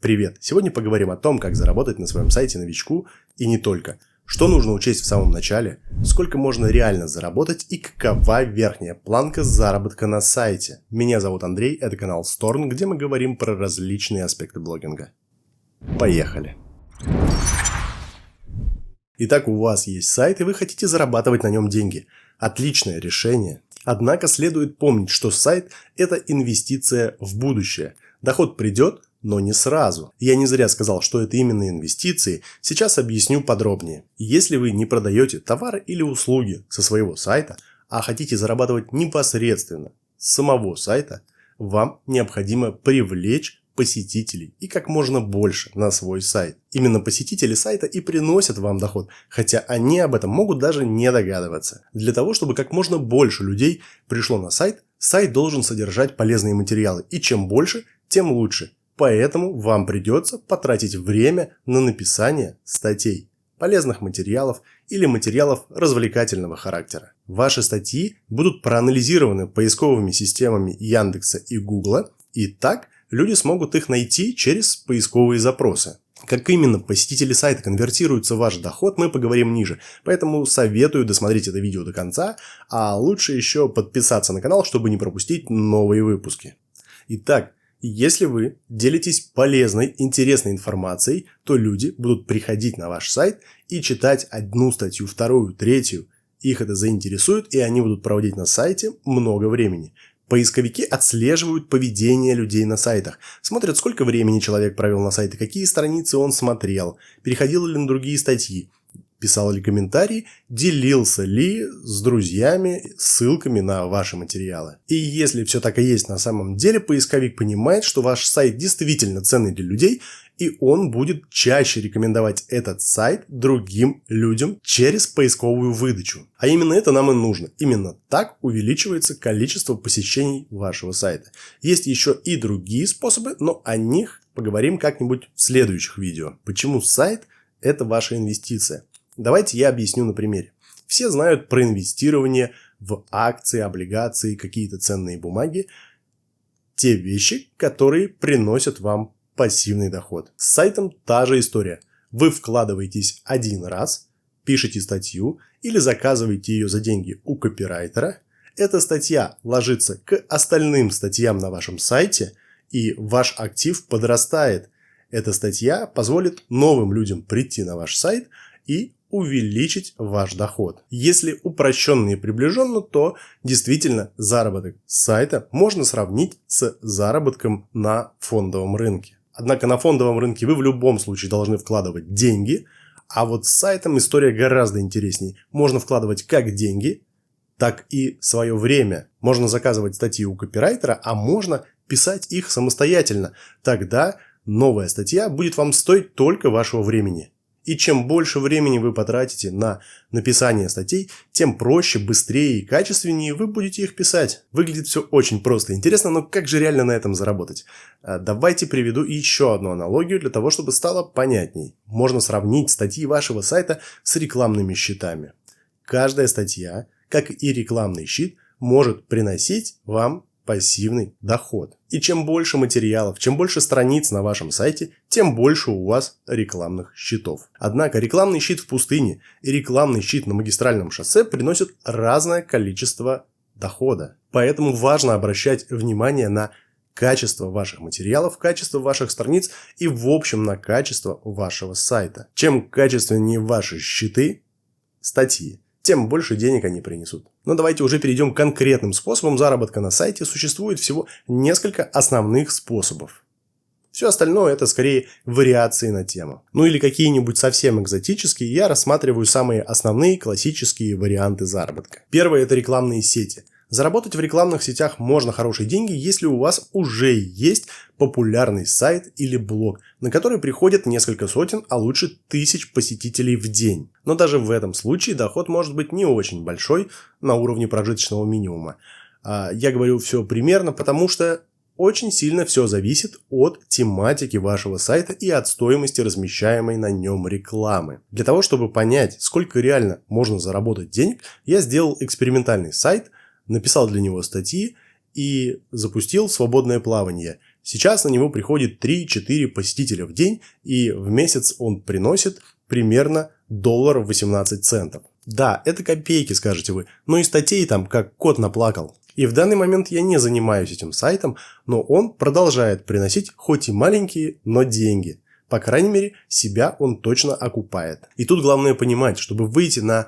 Привет! Сегодня поговорим о том, как заработать на своем сайте новичку и не только. Что нужно учесть в самом начале, сколько можно реально заработать и какова верхняя планка заработка на сайте. Меня зовут Андрей, это канал Storn, где мы говорим про различные аспекты блогинга. Поехали! Итак, у вас есть сайт и вы хотите зарабатывать на нем деньги. Отличное решение. Однако следует помнить, что сайт – это инвестиция в будущее. Доход придет, но не сразу. Я не зря сказал, что это именно инвестиции. Сейчас объясню подробнее. Если вы не продаете товары или услуги со своего сайта, а хотите зарабатывать непосредственно с самого сайта, вам необходимо привлечь посетителей и как можно больше на свой сайт. Именно посетители сайта и приносят вам доход, хотя они об этом могут даже не догадываться. Для того, чтобы как можно больше людей пришло на сайт, сайт должен содержать полезные материалы, и чем больше, тем лучше. Поэтому вам придется потратить время на написание статей, полезных материалов или материалов развлекательного характера. Ваши статьи будут проанализированы поисковыми системами Яндекса и Гугла, и так люди смогут их найти через поисковые запросы. Как именно посетители сайта конвертируются в ваш доход, мы поговорим ниже, поэтому советую досмотреть это видео до конца, а лучше еще подписаться на канал, чтобы не пропустить новые выпуски. Итак, если вы делитесь полезной, интересной информацией, то люди будут приходить на ваш сайт и читать одну статью, вторую, третью. Их это заинтересует, и они будут проводить на сайте много времени. Поисковики отслеживают поведение людей на сайтах, смотрят, сколько времени человек провел на сайте, какие страницы он смотрел, переходил ли на другие статьи, писал ли комментарии, делился ли с друзьями ссылками на ваши материалы. И если все так и есть на самом деле, поисковик понимает, что ваш сайт действительно ценный для людей, и он будет чаще рекомендовать этот сайт другим людям через поисковую выдачу. А именно это нам и нужно. Именно так увеличивается количество посещений вашего сайта. Есть еще и другие способы, но о них поговорим как-нибудь в следующих видео. Почему сайт – это ваша инвестиция? Давайте я объясню на примере. Все знают про инвестирование в акции, облигации, какие-то ценные бумаги. Те вещи, которые приносят вам пассивный доход. С сайтом та же история. Вы вкладываетесь один раз, пишете статью или заказываете ее за деньги у копирайтера. Эта статья ложится к остальным статьям на вашем сайте, и ваш актив подрастает. Эта статья позволит новым людям прийти на ваш сайт и увеличить ваш доход. Если упрощенно и приближенно, то действительно заработок с сайта можно сравнить с заработком на фондовом рынке. Однако на фондовом рынке вы в любом случае должны вкладывать деньги, а вот с сайтом история гораздо интереснее. Можно вкладывать как деньги, так и свое время. Можно заказывать статьи у копирайтера, а можно писать их самостоятельно. Тогда новая статья будет вам стоить только вашего времени. И чем больше времени вы потратите на написание статей, тем проще, быстрее и качественнее вы будете их писать. Выглядит все очень просто и интересно, но как же реально на этом заработать? Давайте приведу еще одну аналогию для того, чтобы стало понятней. Можно сравнить статьи вашего сайта с рекламными щитами. Каждая статья, как и рекламный щит, может приносить вам пассивный доход. И чем больше материалов, чем больше страниц на вашем сайте, тем больше у вас рекламных щитов. Однако рекламный щит в пустыне и рекламный щит на магистральном шоссе приносят разное количество дохода. Поэтому важно обращать внимание на качество ваших материалов, качество ваших страниц и в общем на качество вашего сайта. Чем качественнее ваши щиты, статьи, тем больше денег они принесут. Но давайте уже перейдем к конкретным способам заработка на сайте. Существует всего несколько основных способов. Все остальное это скорее вариации на тему. Ну или какие-нибудь совсем экзотические, я рассматриваю самые основные классические варианты заработка. Первое – это рекламные сети. Заработать в рекламных сетях можно хорошие деньги, если у вас уже есть популярный сайт или блог, на который приходят несколько сотен, а лучше тысяч посетителей в день. Но даже в этом случае доход может быть не очень большой, на уровне прожиточного минимума. Я говорю все примерно, потому что очень сильно все зависит от тематики вашего сайта и от стоимости размещаемой на нем рекламы. Для того, чтобы понять, сколько реально можно заработать денег, я сделал экспериментальный сайт, написал для него статьи и запустил свободное плавание. Сейчас на него приходит 3-4 посетителя в день, и в месяц он приносит примерно $1.18. Да, это копейки, скажете вы, но и статей там как кот наплакал. И в данный момент я не занимаюсь этим сайтом, но он продолжает приносить хоть и маленькие, но деньги. По крайней мере, себя он точно окупает. И тут главное понимать, чтобы выйти на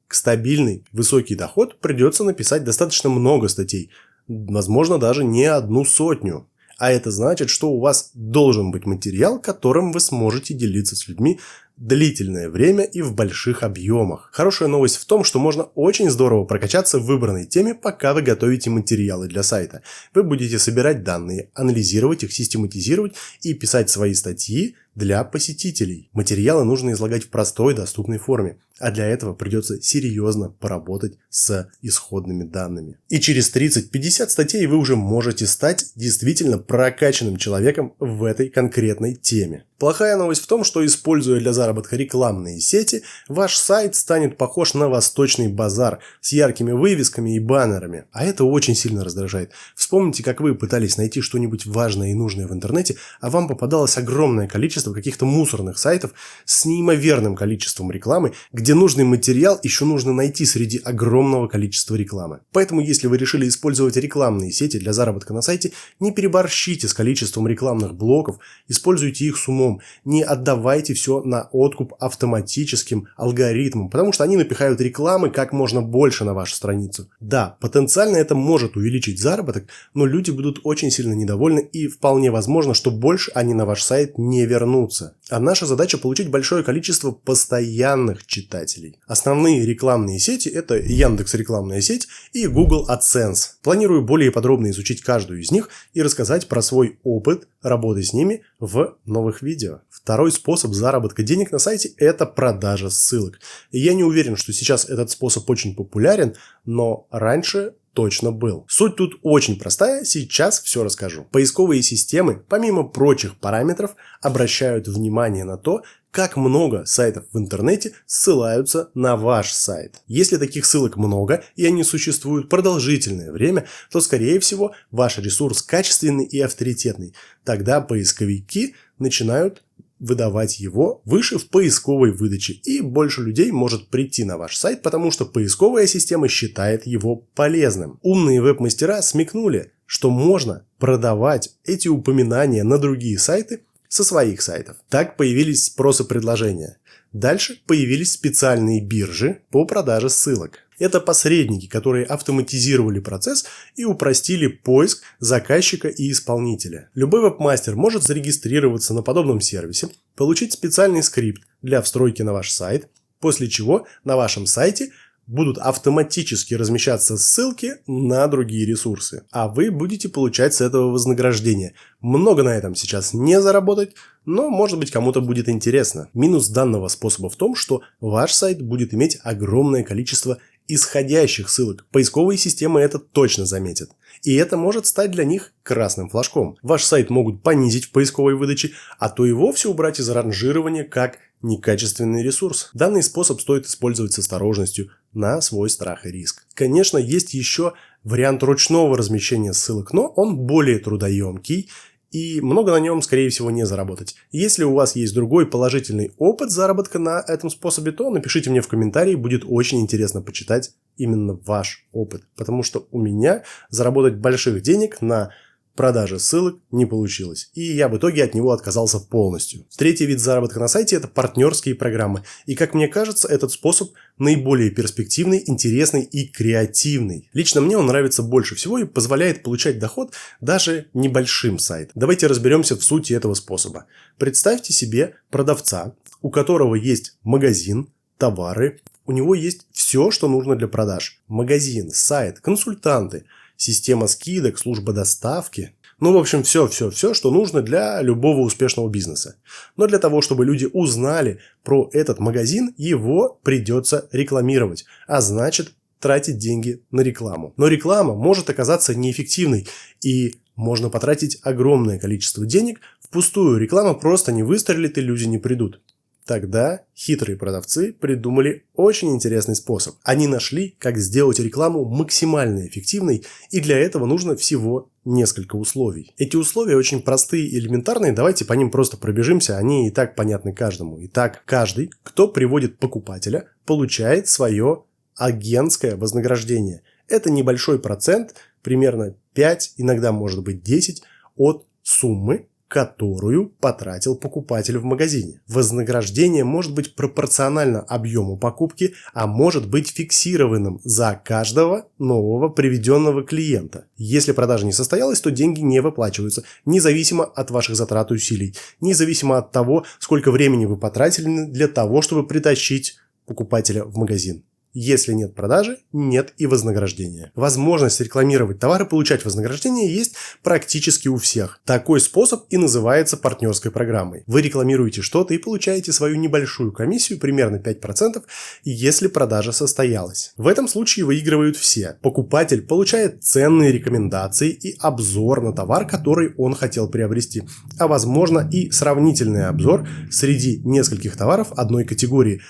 стабильный, высокий доход, придется написать достаточно много статей. Возможно, даже не 100. А это значит, что у вас должен быть материал, которым вы сможете делиться с людьми длительное время и в больших объемах. Хорошая новость в том, что можно очень здорово прокачаться в выбранной теме, пока вы готовите материалы для сайта. Вы будете собирать данные, анализировать их, систематизировать и писать свои статьи для посетителей. Материалы нужно излагать в простой, доступной форме. А для этого придется серьезно поработать с исходными данными. И через 30-50 статей вы уже можете стать действительно прокачанным человеком в этой конкретной теме. Плохая новость в том, что, используя для заработка рекламные сети, ваш сайт станет похож на восточный базар с яркими вывесками и баннерами. А это очень сильно раздражает. Вспомните, как вы пытались найти что-нибудь важное и нужное в интернете, а вам попадалось огромное количество каких-то мусорных сайтов с неимоверным количеством рекламы, где нужный материал еще нужно найти среди огромного количества рекламы. Поэтому, если вы решили использовать рекламные сети для заработка на сайте, не переборщите с количеством рекламных блоков, используйте их с умом. Не отдавайте все на откуп автоматическим алгоритмам, потому что они напихают рекламы как можно больше на вашу страницу. Да, потенциально это может увеличить заработок, но люди будут очень сильно недовольны и вполне возможно, что больше они на ваш сайт не вернутся. А наша задача получить большое количество постоянных читателей. Основные рекламные сети — это Яндекс рекламная сеть и Google AdSense. Планирую более подробно изучить каждую из них и рассказать про свой опыт работы с ними в новых видео. Второй способ заработка денег на сайте — это продажа ссылок. И я не уверен, что сейчас этот способ очень популярен, но раньше точно был. Суть тут очень простая, сейчас все расскажу. Поисковые системы, помимо прочих параметров, обращают внимание на то, как много сайтов в интернете ссылаются на ваш сайт. Если таких ссылок много и они существуют продолжительное время, то, скорее всего, ваш ресурс качественный и авторитетный. Тогда поисковики начинают выдавать его выше в поисковой выдаче, и больше людей может прийти на ваш сайт, потому что поисковая система считает его полезным. Умные веб-мастера смекнули, что можно продавать эти упоминания на другие сайты со своих сайтов. Так появились спрос и предложения. Дальше появились специальные биржи по продаже ссылок. Это посредники, которые автоматизировали процесс и упростили поиск заказчика и исполнителя. Любой веб-мастер может зарегистрироваться на подобном сервисе, получить специальный скрипт для встройки на ваш сайт, после чего на вашем сайте будут автоматически размещаться ссылки на другие ресурсы, а вы будете получать с этого вознаграждение. Много на этом сейчас не заработать, но может быть кому-то будет интересно. Минус данного способа в том, что ваш сайт будет иметь огромное количество исходящих ссылок. Поисковые системы это точно заметят. И это может стать для них красным флажком. Ваш сайт могут понизить в поисковой выдаче, а то и вовсе убрать из ранжирования как некачественный ресурс. Данный способ стоит использовать с осторожностью, на свой страх и риск. Конечно, есть еще вариант ручного размещения ссылок, но он более трудоемкий и много на нем, скорее всего, не заработать. Если у вас есть другой положительный опыт заработка на этом способе, то напишите мне в комментарии, будет очень интересно почитать именно ваш опыт, потому что у меня заработать больших денег на продажи ссылок не получилось, и я в итоге от него отказался полностью. Третий вид заработка на сайте – это партнерские программы, и как мне кажется, этот способ наиболее перспективный, интересный и креативный. Лично мне он нравится больше всего и позволяет получать доход даже небольшим сайтом. Давайте разберемся в сути этого способа. Представьте себе продавца, у которого есть магазин, товары, у него есть все, что нужно для продаж. Магазин, сайт, консультанты, система скидок, служба доставки. Ну, в общем, все, что нужно для любого успешного бизнеса. Но для того, чтобы люди узнали про этот магазин, его придется рекламировать. А значит, тратить деньги на рекламу. Но реклама может оказаться неэффективной. И можно потратить огромное количество денег впустую. Реклама просто не выстрелит и люди не придут. Тогда хитрые продавцы придумали очень интересный способ. Они нашли, как сделать рекламу максимально эффективной, и для этого нужно всего несколько условий. Эти условия очень простые и элементарные, давайте по ним просто пробежимся, они и так понятны каждому. Итак, каждый, кто приводит покупателя, получает свое агентское вознаграждение. Это небольшой процент, примерно 5, иногда может быть 10 от суммы, которую потратил покупатель в магазине. Вознаграждение может быть пропорционально объему покупки, а может быть фиксированным за каждого нового приведенного клиента. Если продажа не состоялась, то деньги не выплачиваются, независимо от ваших затрат и усилий, независимо от того, сколько времени вы потратили для того, чтобы притащить покупателя в магазин. Если нет продажи, нет и вознаграждения. Возможность рекламировать товар и получать вознаграждение есть практически у всех. Такой способ и называется партнерской программой. Вы рекламируете что-то и получаете свою небольшую комиссию, примерно 5%, если продажа состоялась. В этом случае выигрывают все. Покупатель получает ценные рекомендации и обзор на товар, который он хотел приобрести, а возможно и сравнительный обзор среди нескольких товаров одной категории.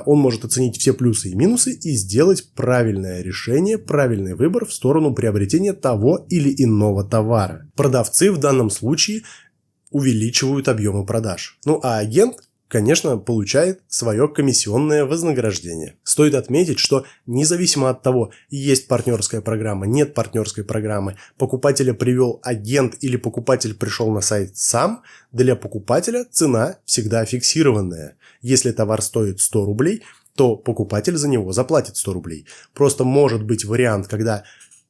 Он может оценить все плюсы и минусы и сделать правильное решение, правильный выбор в сторону приобретения того или иного товара. Продавцы в данном случае увеличивают объемы продаж. Ну а агент, конечно, получает свое комиссионное вознаграждение. Стоит отметить, что независимо от того, есть партнерская программа, нет партнерской программы, покупателя привел агент или покупатель пришел на сайт сам, для покупателя цена всегда фиксированная. Если товар стоит 100 рублей, то покупатель за него заплатит 100 рублей. Просто может быть вариант, когда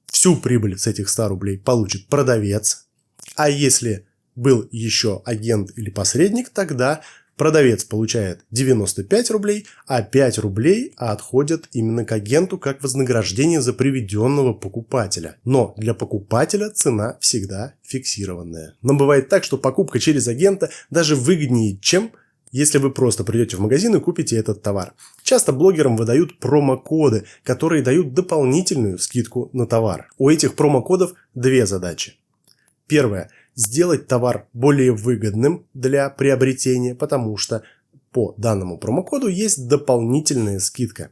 всю прибыль с этих 100 рублей получит продавец, а если был еще агент или посредник, тогда продавец получает 95 рублей, а 5 рублей отходят именно к агенту как вознаграждение за приведенного покупателя. Но для покупателя цена всегда фиксированная. Но бывает так, что покупка через агента даже выгоднее, чем если вы просто придете в магазин и купите этот товар. Часто блогерам выдают промокоды, которые дают дополнительную скидку на товар. У этих промокодов две задачи. Первая – сделать товар более выгодным для приобретения, потому что по данному промокоду есть дополнительная скидка.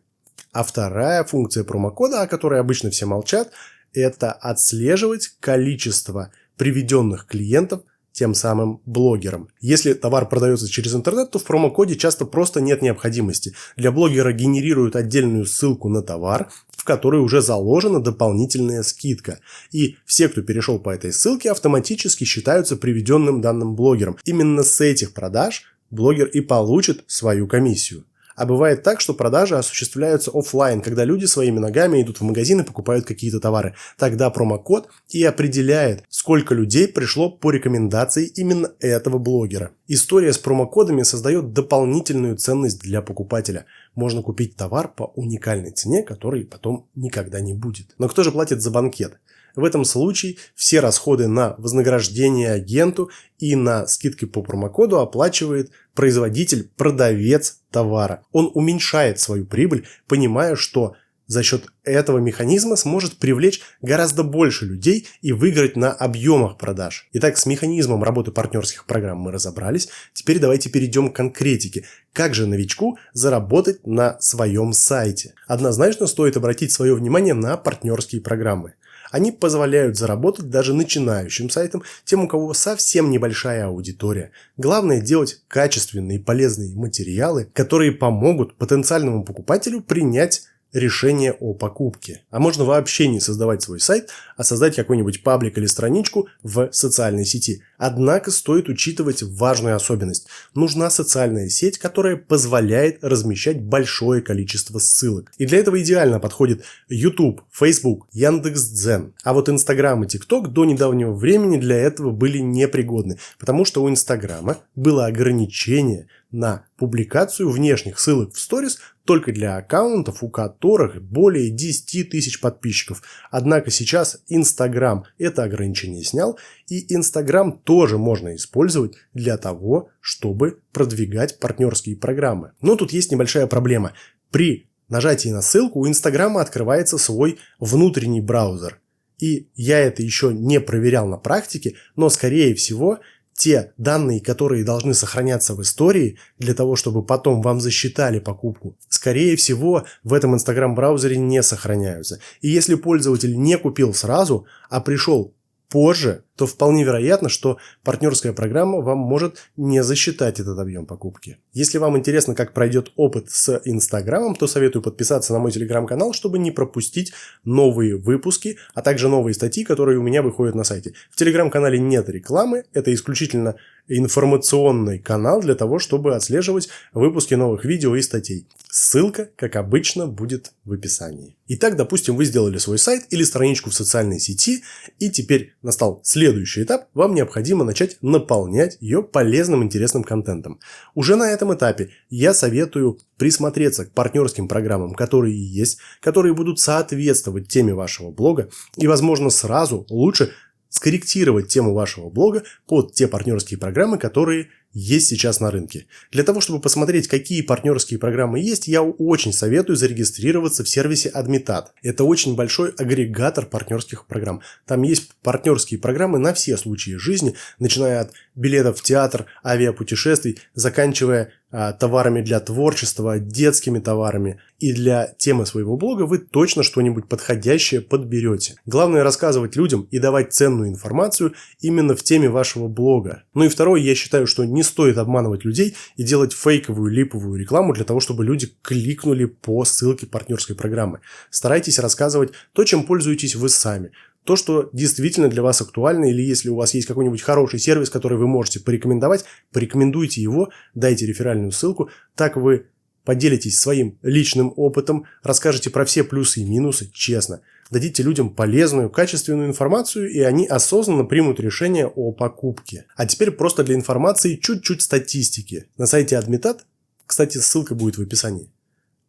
А вторая функция промокода, о которой обычно все молчат, это отслеживать количество приведенных клиентов тем самым блогерам. Если товар продается через интернет, то в промокоде часто просто нет необходимости. Для блогера генерируют отдельную ссылку на товар, в которой уже заложена дополнительная скидка. И все, кто перешел по этой ссылке, автоматически считаются приведенным данным блогером. Именно с этих продаж блогер и получит свою комиссию. А бывает так, что продажи осуществляются офлайн, когда люди своими ногами идут в магазин и покупают какие-то товары. Тогда промокод и определяет, сколько людей пришло по рекомендации именно этого блогера. История с промокодами создает дополнительную ценность для покупателя. Можно купить товар по уникальной цене, которой потом никогда не будет. Но кто же платит за банкет? В этом случае все расходы на вознаграждение агенту и на скидки по промокоду оплачивает производитель, продавец товара. Он уменьшает свою прибыль, понимая, что за счет этого механизма сможет привлечь гораздо больше людей и выиграть на объемах продаж. Итак, с механизмом работы партнерских программ мы разобрались. Теперь давайте перейдем к конкретике. Как же новичку заработать на своем сайте? Однозначно стоит обратить свое внимание на партнерские программы. Они позволяют заработать даже начинающим сайтам, тем, у кого совсем небольшая аудитория. Главное делать качественные и полезные материалы, которые помогут потенциальному покупателю принять решение о покупке. А можно вообще не создавать свой сайт, а создать какой-нибудь паблик или страничку в социальной сети. Однако стоит учитывать важную особенность. Нужна социальная сеть, которая позволяет размещать большое количество ссылок. И для этого идеально подходит YouTube, Facebook, Яндекс.Дзен. А вот Instagram и TikTok до недавнего времени для этого были непригодны, потому что у Инстаграма было ограничение на публикацию внешних ссылок в сторис только для аккаунтов, у которых более 10 тысяч подписчиков. Однако сейчас Instagram это ограничение снял, и Instagram тоже можно использовать для того, чтобы продвигать партнерские программы. Но тут есть небольшая проблема. При нажатии на ссылку у Instagram открывается свой внутренний браузер. И я это еще не проверял на практике, но скорее всего те данные, которые должны сохраняться в истории, для того, чтобы потом вам засчитали покупку, скорее всего, в этом Instagram-браузере не сохраняются. И если пользователь не купил сразу, а пришел позже, то вполне вероятно, что партнерская программа вам может не засчитать этот объем покупки. Если вам интересно, как пройдет опыт с Инстаграмом, то советую подписаться на мой телеграм-канал, чтобы не пропустить новые выпуски, а также новые статьи, которые у меня выходят на сайте. В телеграм-канале нет рекламы, это исключительно информационный канал для того, чтобы отслеживать выпуски новых видео и статей. Ссылка, как обычно, будет в описании. Итак, допустим, вы сделали свой сайт или страничку в социальной сети, и теперь настал следующий этап. Вам необходимо начать наполнять ее полезным, интересным контентом. Уже на этом этапе я советую присмотреться к партнерским программам, которые есть, которые будут соответствовать теме вашего блога, и, возможно, сразу лучше скорректировать тему вашего блога под те партнерские программы, которые есть сейчас на рынке. Для того, чтобы посмотреть, какие партнерские программы есть, я очень советую зарегистрироваться в сервисе Admitat. Это очень большой агрегатор партнерских программ. Там есть партнерские программы на все случаи жизни, начиная от билетов в театр, авиапутешествий, заканчивая товарами для творчества, детскими товарами. И для темы своего блога вы точно что-нибудь подходящее подберете. Главное рассказывать людям и давать ценную информацию именно в теме вашего блога. Ну и второе, я считаю, что не стоит обманывать людей и делать фейковую липовую рекламу для того, чтобы люди кликнули по ссылке партнерской программы. Старайтесь рассказывать то, чем пользуетесь вы сами. То, что действительно для вас актуально, или если у вас есть какой-нибудь хороший сервис, который вы можете порекомендовать, порекомендуйте его, дайте реферальную ссылку, так вы поделитесь своим личным опытом, расскажете про все плюсы и минусы, честно. Дадите людям полезную, качественную информацию, и они осознанно примут решение о покупке. А теперь просто для информации чуть-чуть статистики. На сайте Admitat, кстати, ссылка будет в описании,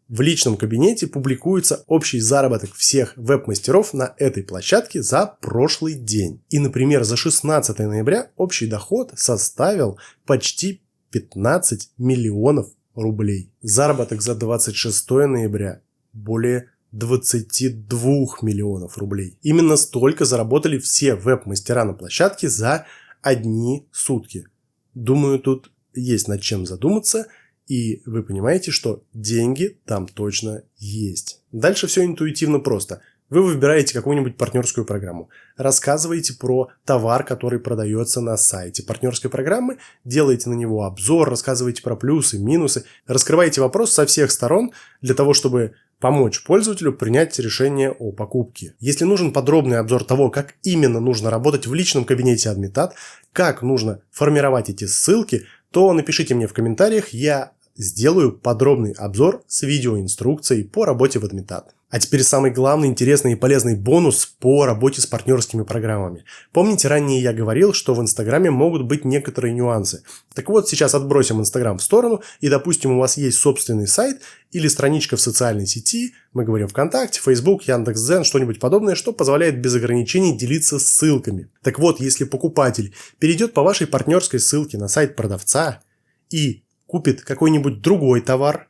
в личном кабинете публикуется общий заработок всех веб-мастеров на этой площадке за прошлый день. И, например, за 16 ноября общий доход составил почти 15 миллионов рублей. Заработок за 26 ноября более 22 миллионов рублей. Именно столько заработали все веб-мастера на площадке за одни сутки. Думаю, тут есть над чем задуматься. И вы понимаете, что деньги там точно есть. Дальше все интуитивно просто. Вы выбираете какую-нибудь партнерскую программу, рассказываете про товар, который продается на сайте партнерской программы, делаете на него обзор, рассказываете про плюсы, минусы, раскрываете вопрос со всех сторон для того, чтобы помочь пользователю принять решение о покупке. Если нужен подробный обзор того, как именно нужно работать в личном кабинете Admitat, как нужно формировать эти ссылки, то напишите мне в комментариях, я сделаю подробный обзор с видеоинструкцией по работе в Admitat. А теперь самый главный, интересный и полезный бонус по работе с партнерскими программами. Помните, ранее я говорил, что в Инстаграме могут быть некоторые нюансы. Так вот, сейчас отбросим Инстаграм в сторону, и, допустим, у вас есть собственный сайт или страничка в социальной сети, мы говорим ВКонтакте, Facebook, Яндекс.Дзен, что-нибудь подобное, что позволяет без ограничений делиться ссылками. Так вот, если покупатель перейдет по вашей партнерской ссылке на сайт продавца и купит какой-нибудь другой товар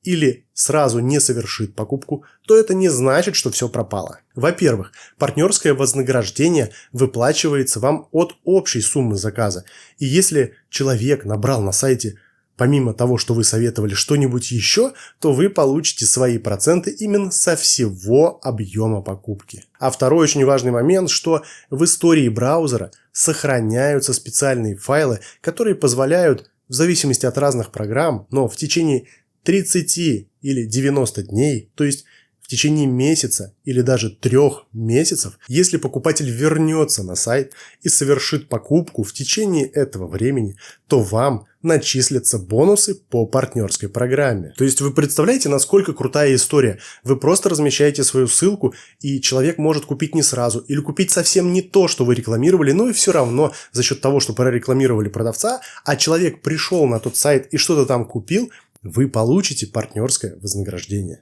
или сразу не совершит покупку, то это не значит, что все пропало. Во-первых, партнерское вознаграждение выплачивается вам от общей суммы заказа. И если человек набрал на сайте, помимо того, что вы советовали, что-нибудь еще, то вы получите свои проценты именно со всего объема покупки. А второй очень важный момент, что в истории браузера сохраняются специальные файлы, которые позволяют в зависимости от разных программ, но в течение 30 или 90 дней, то есть в течение месяца или даже 3 месяцев, если покупатель вернется на сайт и совершит покупку в течение этого времени, то вам начислятся бонусы по партнерской программе. То есть вы представляете, насколько крутая история. Вы просто размещаете свою ссылку, и человек может купить не сразу или купить совсем не то, что вы рекламировали, но и все равно за счет того, что прорекламировали продавца, а человек пришел на тот сайт и что-то там купил, вы получите партнерское вознаграждение.